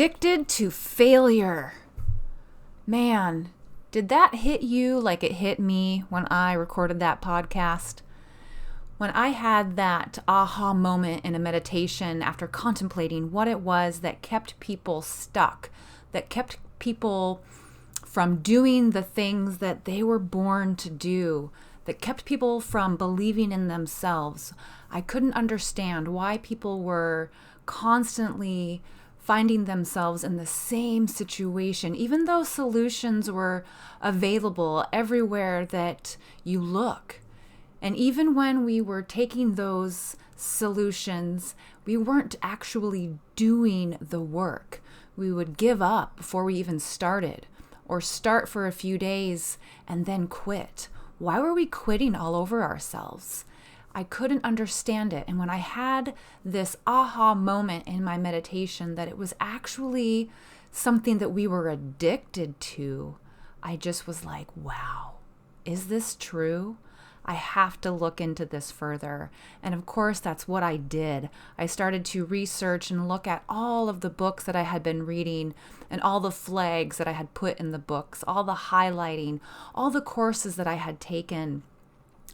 Addicted to failure. Man, did that hit you like it hit me when I recorded that podcast? When I had that aha moment in a meditation after contemplating what it was that kept people stuck, that kept people from doing the things that they were born to do, that kept people from believing in themselves. I couldn't understand why people were constantly finding themselves in the same situation, even though solutions were available everywhere that you look. And even when we were taking those solutions, we weren't actually doing the work. We would give up before we even started, or start for a few days and then quit. Why were we quitting all over ourselves? I couldn't understand it. And when I had this aha moment in my meditation that it was actually something that we were addicted to, I just was like, wow, is this true? I have to look into this further. And of course, that's what I did. I started to research and look at all of the books that I had been reading and all the flags that I had put in the books, all the highlighting, all the courses that I had taken,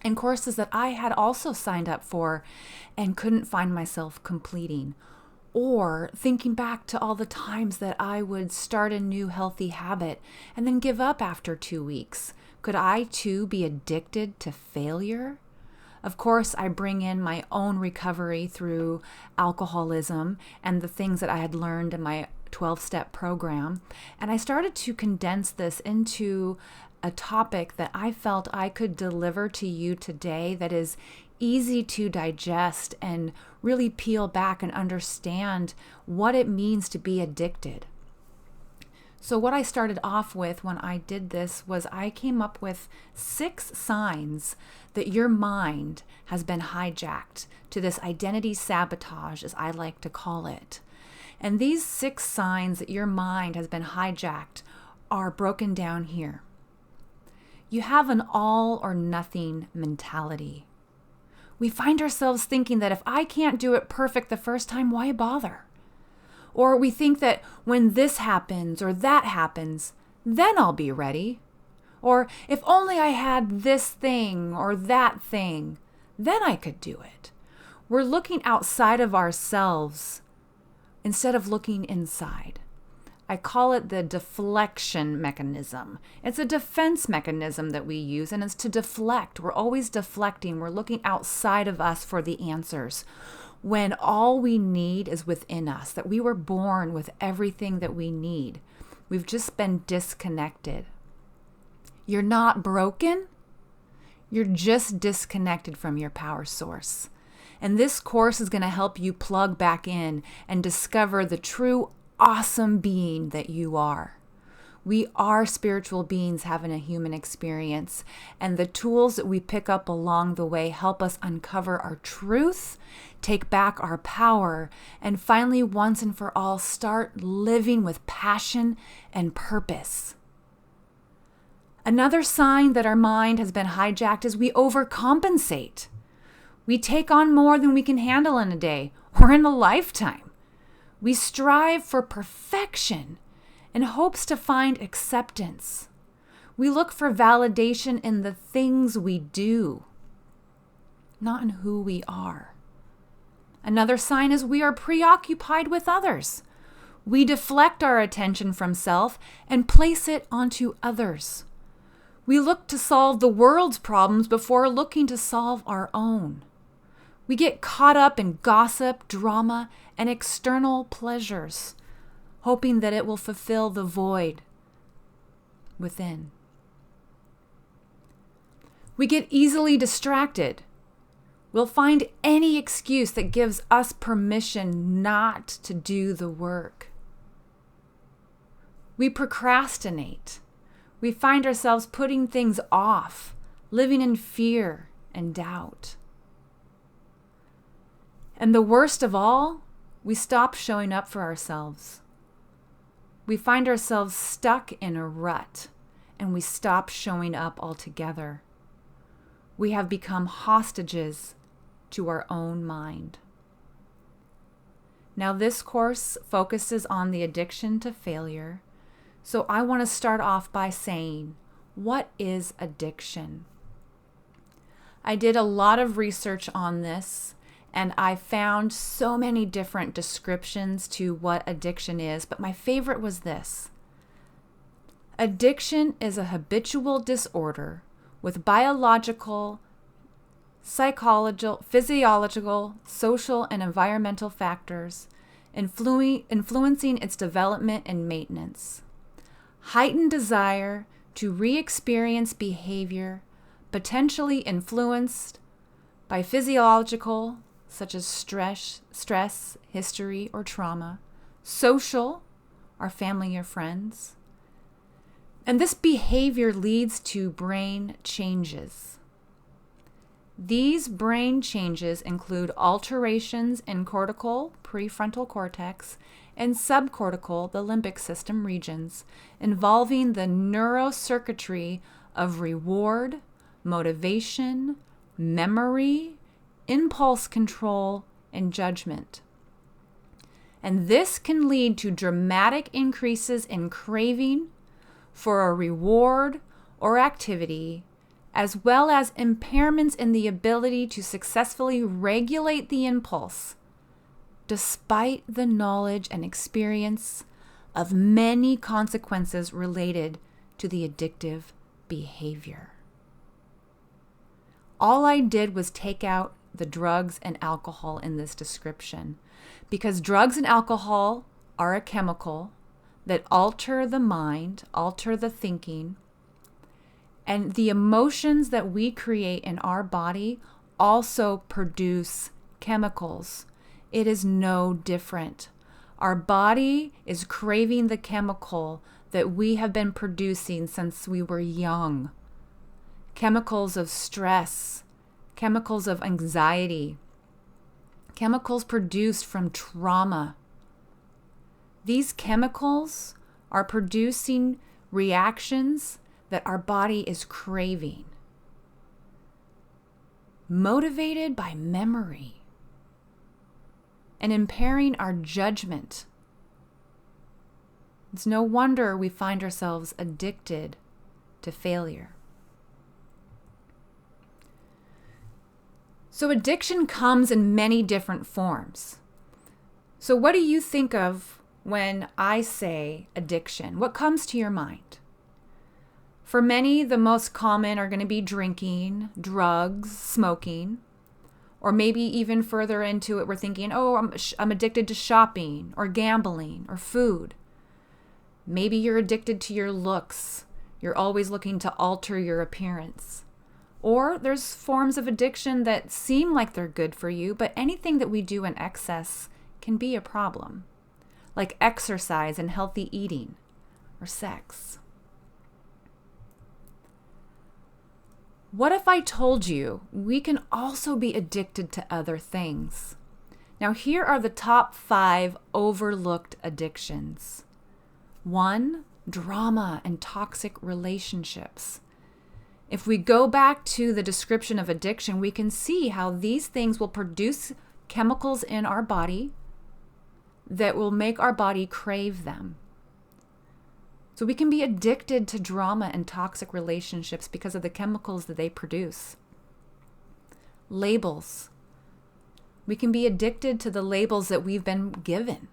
and courses that I had also signed up for and couldn't find myself completing. Or thinking back to all the times that I would start a new healthy habit and then give up after 2 weeks. Could I too be addicted to failure? Of course, I bring in my own recovery through alcoholism and the things that I had learned in my 12-step program. And I started to condense this into a topic that I felt I could deliver to you today that is easy to digest and really peel back and understand what it means to be addicted. So what I started off with when I did this was I came up with 6 signs that your mind has been hijacked to this identity sabotage, as I like to call it. And these 6 signs that your mind has been hijacked are broken down here. You have an all or nothing mentality. We find ourselves thinking that if I can't do it perfect the first time, why bother? Or we think that when this happens or that happens, then I'll be ready. Or if only I had this thing or that thing, then I could do it. We're looking outside of ourselves instead of looking inside. I call it the deflection mechanism. It's a defense mechanism that we use, and it's to deflect. We're always deflecting. We're looking outside of us for the answers, when all we need is within us, that we were born with everything that we need. We've just been disconnected. You're not broken. You're just disconnected from your power source. And this course is going to help you plug back in and discover the true awesome being that you are. We are spiritual beings having a human experience, and the tools that we pick up along the way help us uncover our truth, take back our power, and finally, once and for all, start living with passion and purpose. Another sign that our mind has been hijacked is we overcompensate. We take on more than we can handle in a day or in a lifetime. We strive for perfection in hopes to find acceptance. We look for validation in the things we do, not in who we are. Another sign is we are preoccupied with others. We deflect our attention from self and place it onto others. We look to solve the world's problems before looking to solve our own. We get caught up in gossip, drama, and external pleasures, hoping that it will fulfill the void within. We get easily distracted. We'll find any excuse that gives us permission not to do the work. We procrastinate. We find ourselves putting things off, living in fear and doubt. And the worst of all, we stop showing up for ourselves. We find ourselves stuck in a rut, and we stop showing up altogether. We have become hostages to our own mind. Now, this course focuses on the addiction to failure. So I want to start off by saying, what is addiction? I did a lot of research on this, and I found so many different descriptions to what addiction is, but my favorite was this. Addiction is a habitual disorder with biological, psychological, physiological, social, and environmental factors influencing its development and maintenance. Heightened desire to re-experience behavior potentially influenced by physiological, such as stress, history, or trauma, social, our family or friends. And this behavior leads to brain changes. These brain changes include alterations in cortical, prefrontal cortex, and subcortical, the limbic system regions, involving the neurocircuitry of reward, motivation, memory, impulse control, and judgment. And this can lead to dramatic increases in craving for a reward or activity, as well as impairments in the ability to successfully regulate the impulse, despite the knowledge and experience of many consequences related to the addictive behavior. All I did was take out the drugs and alcohol in this description, because drugs and alcohol are a chemical that alter the mind, alter the thinking, and the emotions that we create in our body also produce chemicals. It is no different. Our body is craving the chemical that we have been producing since we were young. Chemicals of stress, chemicals of anxiety, chemicals produced from trauma. These chemicals are producing reactions that our body is craving, motivated by memory, and impairing our judgment. It's no wonder we find ourselves addicted to failure. So addiction comes in many different forms. So what do you think of when I say addiction? What comes to your mind? For many, the most common are going to be drinking, drugs, smoking, or maybe even further into it, we're thinking, oh, I'm addicted to shopping or gambling or food. Maybe you're addicted to your looks. You're always looking to alter your appearance. Or there's forms of addiction that seem like they're good for you, but anything that we do in excess can be a problem, like exercise and healthy eating or sex. What if I told you we can also be addicted to other things? Now, here are the top 5 overlooked addictions. 1, drama and toxic relationships. If we go back to the description of addiction, we can see how these things will produce chemicals in our body that will make our body crave them. So we can be addicted to drama and toxic relationships because of the chemicals that they produce. Labels. We can be addicted to the labels that we've been given.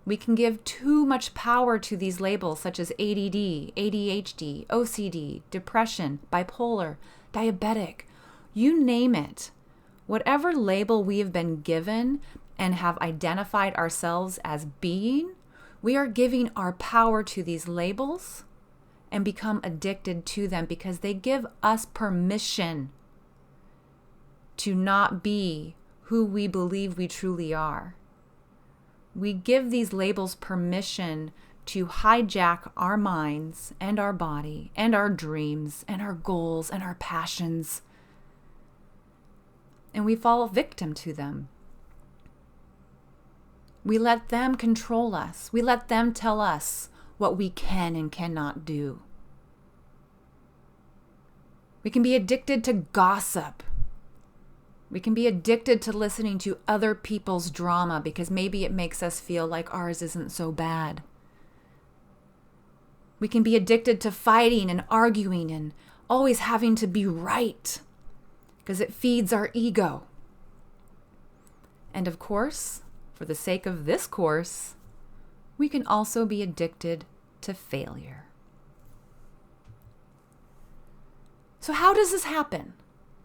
We can give too much power to these labels such as ADD, ADHD, OCD, depression, bipolar, diabetic, you name it. Whatever label we have been given and have identified ourselves as being, we are giving our power to these labels and become addicted to them because they give us permission to not be who we believe we truly are. We give these labels permission to hijack our minds and our body and our dreams and our goals and our passions. And we fall victim to them. We let them control us. We let them tell us what we can and cannot do. We can be addicted to gossip. We can be addicted to listening to other people's drama because maybe it makes us feel like ours isn't so bad. We can be addicted to fighting and arguing and always having to be right because it feeds our ego. And of course, for the sake of this course, we can also be addicted to failure. So how does this happen?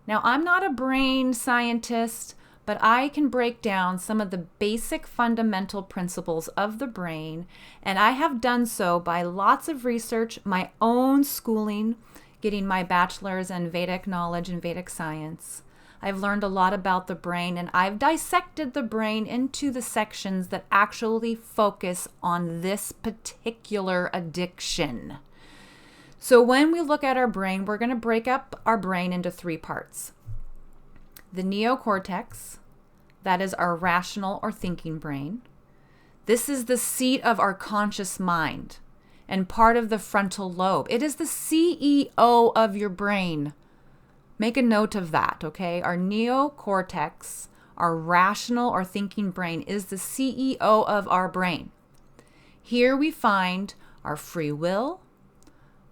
Now, I'm not a brain scientist, but I can break down some of the basic fundamental principles of the brain, and I have done so by lots of research, my own schooling, getting my bachelor's in Vedic knowledge and Vedic science. I've learned a lot about the brain, and I've dissected the brain into the sections that actually focus on this particular addiction. So when we look at our brain, we're going to break up our brain into 3 parts. The neocortex, that is our rational or thinking brain. This is the seat of our conscious mind and part of the frontal lobe. It is the CEO of your brain. Make a note of that, okay? Our neocortex, our rational or thinking brain, is the CEO of our brain. Here we find our free will,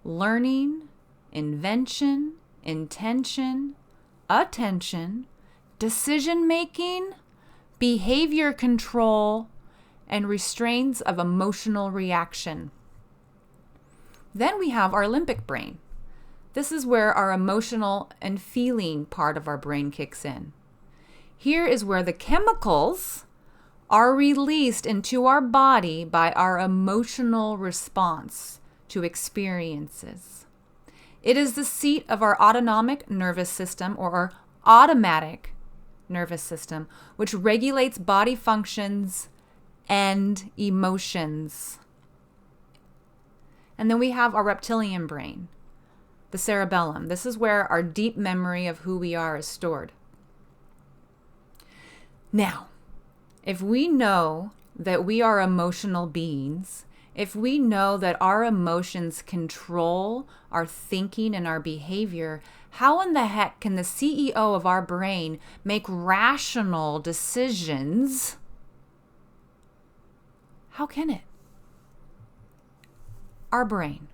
learning, invention, intention, attention, decision-making, behavior control, and restraints of emotional reaction. Then we have our limbic brain. This is where our emotional and feeling part of our brain kicks in. Here is where the chemicals are released into our body by our emotional response to experiences. It is the seat of our autonomic nervous system or our automatic nervous system, which regulates body functions and emotions. And then we have our reptilian brain, the cerebellum. This is where our deep memory of who we are is stored. Now, if we know that we are emotional beings, if we know that our emotions control our thinking and our behavior, how in the heck can the CEO of our brain make rational decisions? How can it? Our brain.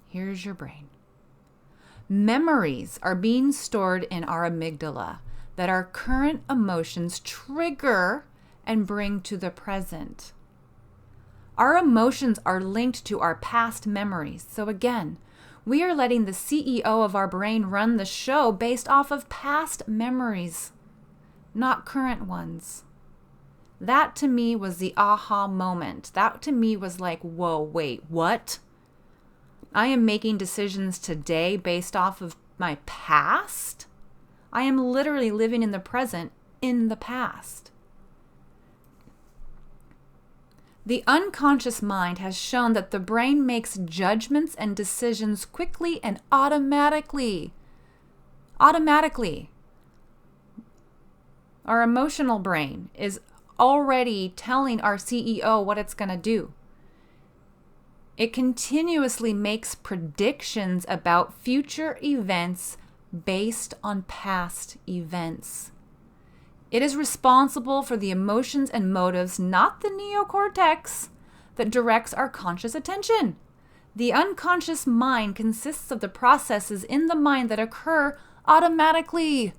Here's your brain. Memories are being stored in our amygdala that our current emotions trigger and bring to the present. Our emotions are linked to our past memories. So again, we are letting the CEO of our brain run the show based off of past memories, not current ones. That to me was the aha moment. That to me was like, whoa, wait, what? I am making decisions today based off of my past? I am literally living in the present in the past. The unconscious mind has shown that the brain makes judgments and decisions quickly and automatically. Automatically. Our emotional brain is already telling our CEO what it's going to do. It continuously makes predictions about future events based on past events. It is responsible for the emotions and motives, not the neocortex, that directs our conscious attention. The unconscious mind consists of the processes in the mind that occur automatically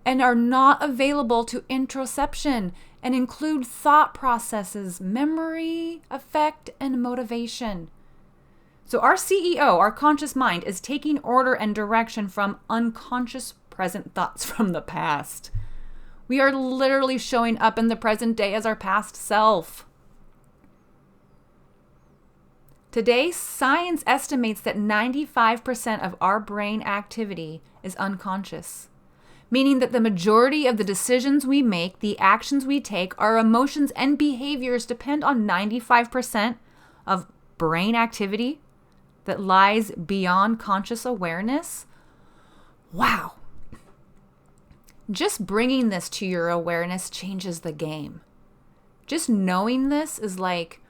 and are not available to introspection and include thought processes, memory, affect, and motivation. So our CEO, our conscious mind, is taking order and direction from unconscious present thoughts from the past. We are literally showing up in the present day as our past self. Today, science estimates that 95% of our brain activity is unconscious, meaning that the majority of the decisions we make, the actions we take, our emotions and behaviors depend on 95% of brain activity that lies beyond conscious awareness. Wow. Just bringing this to your awareness changes the game. Just knowing this is like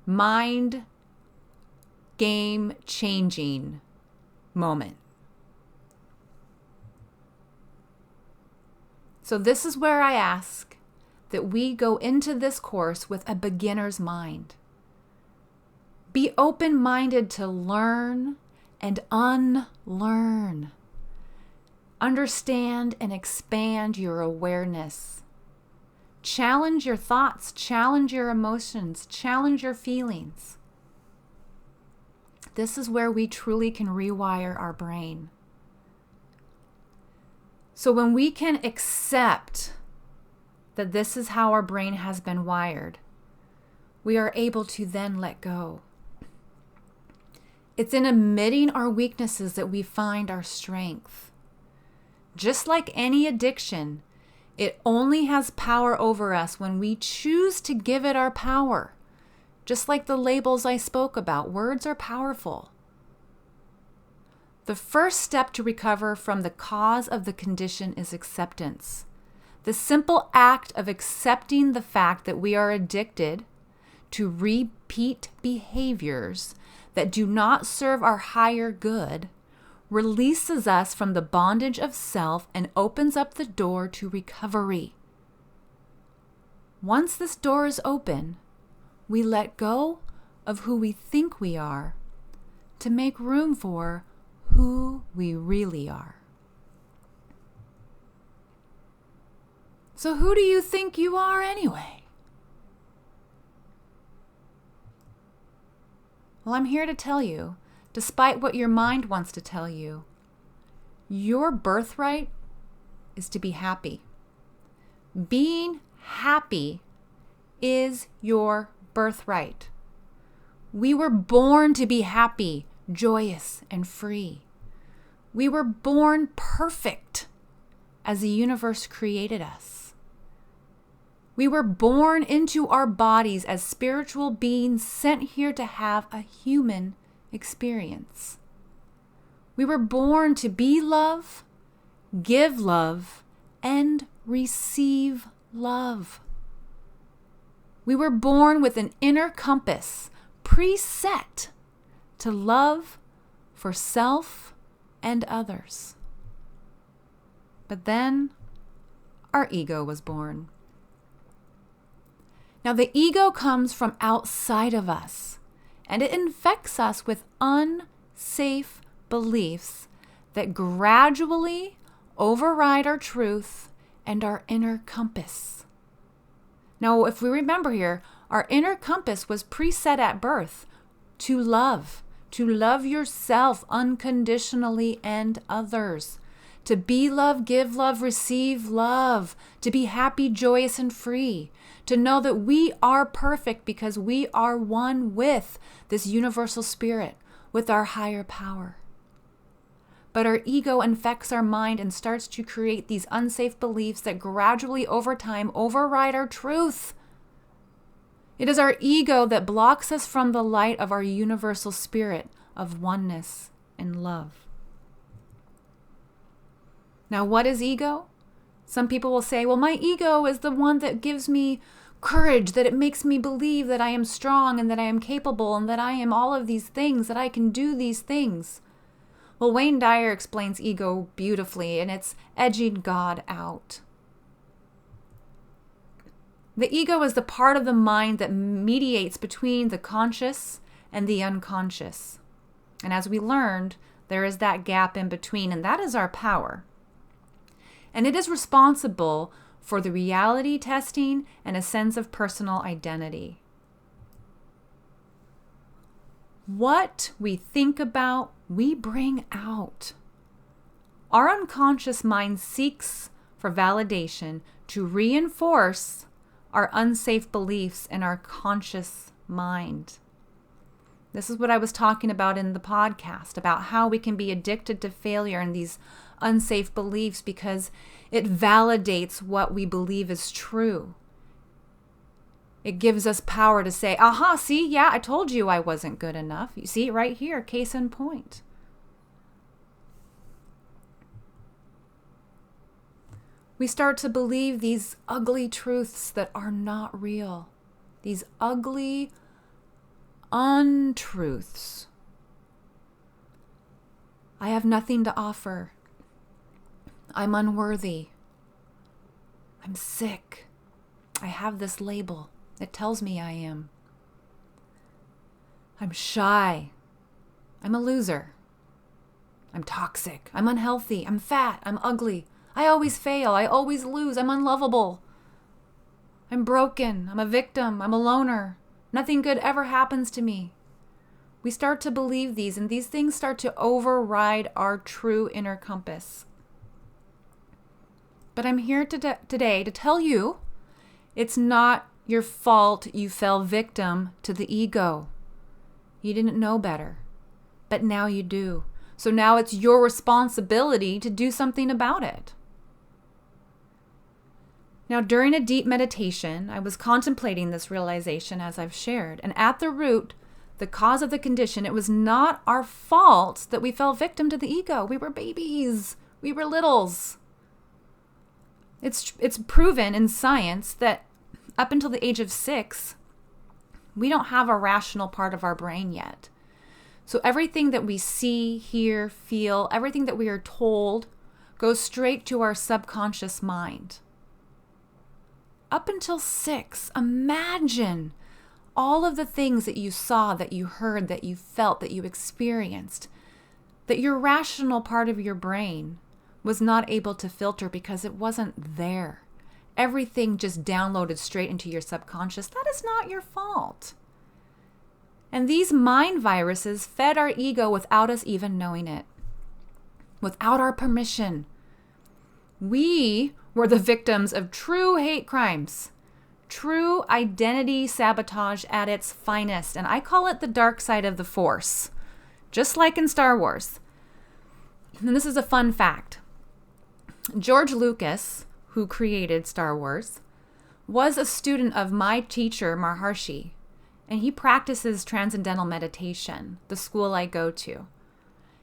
mind game changing moment. So this is where I ask that we go into this course with a beginner's mind. Be open-minded to learn and unlearn. Understand and expand your awareness. Challenge your thoughts, challenge your emotions, challenge your feelings. This is where we truly can rewire our brain. So when we can accept that this is how our brain has been wired, we are able to then let go. It's in admitting our weaknesses that we find our strength. Just like any addiction, it only has power over us when we choose to give it our power. Just like the labels I spoke about, words are powerful. The first step to recover from the cause of the condition is acceptance. The simple act of accepting the fact that we are addicted to repeat behaviors that do not serve our higher good releases us from the bondage of self and opens up the door to recovery. Once this door is open, we let go of who we think we are to make room for who we really are. So who do you think you are anyway? Well, I'm here to tell you, despite what your mind wants to tell you, your birthright is to be happy. Being happy is your birthright. We were born to be happy, joyous, and free. We were born perfect as the universe created us. We were born into our bodies as spiritual beings sent here to have a human experience. We were born to be love, give love, and receive love. We were born with an inner compass preset to love for self and others. But then our ego was born. Now the ego comes from outside of us, and it infects us with unsafe beliefs that gradually override our truth and our inner compass. Now, if we remember here, our inner compass was preset at birth to love yourself unconditionally and others, to be love, give love, receive love, to be happy, joyous, and free, to know that we are perfect because we are one with this universal spirit, with our higher power. But our ego infects our mind and starts to create these unsafe beliefs that gradually over time override our truth. It is our ego that blocks us from the light of our universal spirit of oneness and love. Now, what is ego? Some people will say, well, my ego is the one that gives me courage, that it makes me believe that I am strong and that I am capable and that I am all of these things, that I can do these things. Well, Wayne Dyer explains ego beautifully, and it's edging God out. The ego is the part of the mind that mediates between the conscious and the unconscious. And as we learned, there is that gap in between, and that is our power. And it is responsible for the reality testing and a sense of personal identity. What we think about, we bring out. Our unconscious mind seeks for validation to reinforce our unsafe beliefs in our conscious mind. This is what I was talking about in the podcast, about how we can be addicted to failure and these unsafe beliefs because it validates what we believe is true. It gives us power to say, aha, see, yeah, I told you I wasn't good enough. You see it right here, case in point. We start to believe these ugly truths that are not real. These ugly untruths. I have nothing to offer. I'm unworthy. I'm sick. I have this label. It tells me I am. I'm shy. I'm a loser. I'm toxic. I'm unhealthy. I'm fat. I'm ugly. I always fail. I always lose. I'm unlovable. I'm broken. I'm a victim. I'm a loner. Nothing good ever happens to me. We start to believe these, and these things start to override our true inner compass. But I'm here today to tell you it's not your fault you fell victim to the ego. You didn't know better, but now you do. So now it's your responsibility to do something about it. Now, during a deep meditation, I was contemplating this realization as I've shared, and at the root, the cause of the condition, it was not our fault that we fell victim to the ego. We were babies. We were littles. It's proven in science that up until the age of 6, we don't have a rational part of our brain yet. So everything that we see, hear, feel, everything that we are told goes straight to our subconscious mind. Up until 6, imagine all of the things that you saw, that you heard, that you felt, that you experienced, that your rational part of your brain was not able to filter because it wasn't there. Everything just downloaded straight into your subconscious. That is not your fault. And these mind viruses fed our ego without us even knowing it, without our permission. We were the victims of true hate crimes, true identity sabotage at its finest. And I call it the dark side of the Force, just like in Star Wars. And this is a fun fact. George Lucas, who created Star Wars, was a student of my teacher, Maharishi, and he practices transcendental meditation, the school I go to.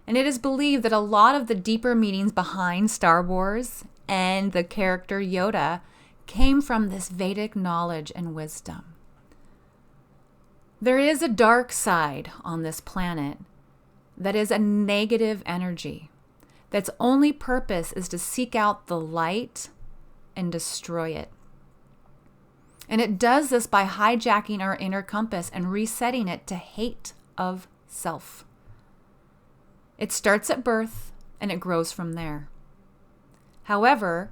And it is believed that a lot of the deeper meanings behind Star Wars and the character Yoda came from this Vedic knowledge and wisdom. There is a dark side on this planet that is a negative energy, that's only purpose is to seek out the light and destroy it. And it does this by hijacking our inner compass and resetting it to hate of self. It starts at birth and it grows from there. However,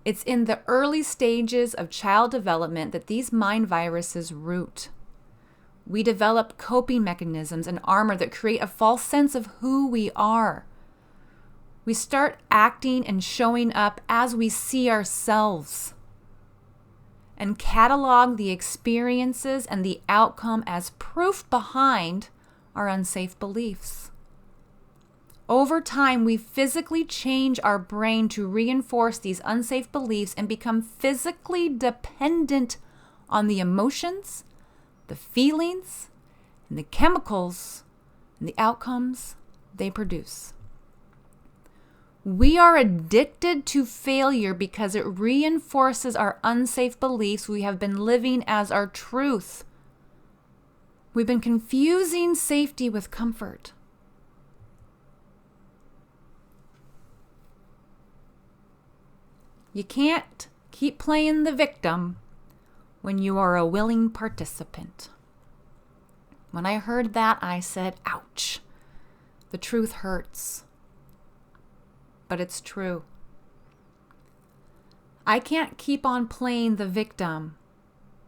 it's in the early stages of child development that these mind viruses root. We develop coping mechanisms and armor that create a false sense of who we are. We start acting and showing up as we see ourselves and catalog the experiences and the outcome as proof behind our unsafe beliefs. Over time, we physically change our brain to reinforce these unsafe beliefs and become physically dependent on the emotions, the feelings, and the chemicals and the outcomes they produce. We are addicted to failure because it reinforces our unsafe beliefs we have been living as our truth. We've been confusing safety with comfort. You can't keep playing the victim when you are a willing participant. When I heard that, I said, ouch. The truth hurts. But it's true. I can't keep on playing the victim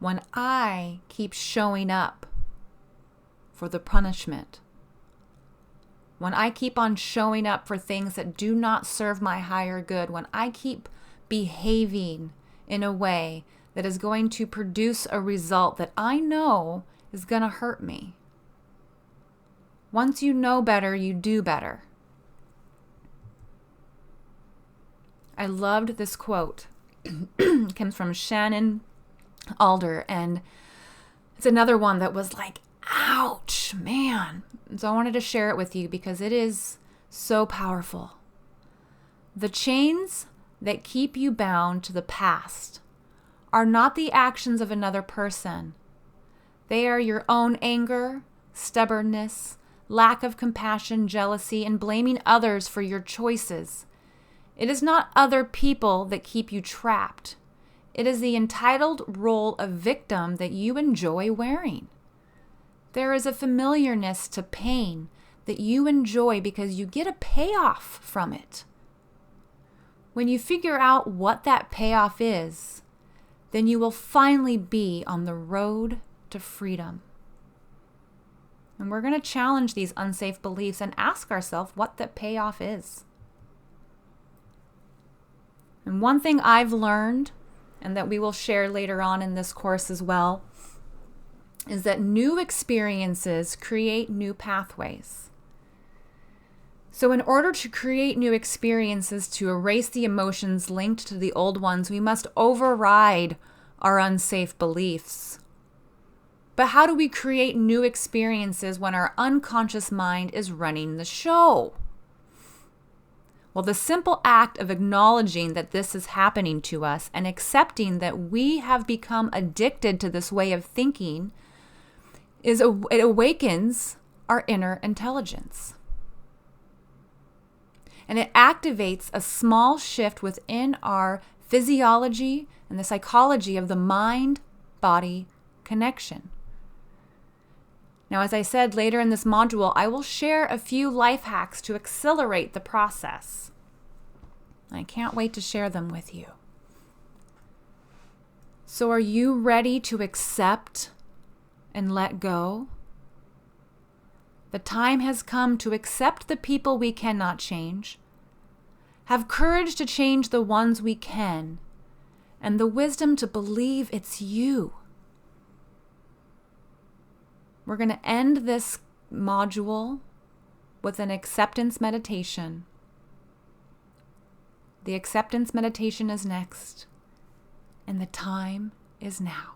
when I keep showing up for the punishment. When I keep on showing up for things that do not serve my higher good. When I keep behaving in a way that is going to produce a result that I know is going to hurt me. Once you know better, you do better. I loved this quote. It comes from Shannon Alder, and it's another one that was like, ouch, man. So I wanted to share it with you because it is so powerful. The chains that keep you bound to the past are not the actions of another person. They are your own anger, stubbornness, lack of compassion, jealousy, and blaming others for your choices. It is not other people that keep you trapped. It is the entitled role of victim that you enjoy wearing. There is a familiarness to pain that you enjoy because you get a payoff from it. When you figure out what that payoff is, then you will finally be on the road to freedom. And we're going to challenge these unsafe beliefs and ask ourselves what that payoff is. And one thing I've learned, and that we will share later on in this course as well, is that new experiences create new pathways. So in order to create new experiences to erase the emotions linked to the old ones, we must override our unsafe beliefs. But how do we create new experiences when our unconscious mind is running the show? Well, the simple act of acknowledging that this is happening to us and accepting that we have become addicted to this way of thinking it awakens our inner intelligence. And it activates a small shift within our physiology and the psychology of the mind-body connection. Now, as I said later in this module, I will share a few life hacks to accelerate the process. I can't wait to share them with you. So are you ready to accept and let go? The time has come to accept the people we cannot change, have courage to change the ones we can, and the wisdom to believe it's you. We're going to end this module with an acceptance meditation. The acceptance meditation is next, and the time is now.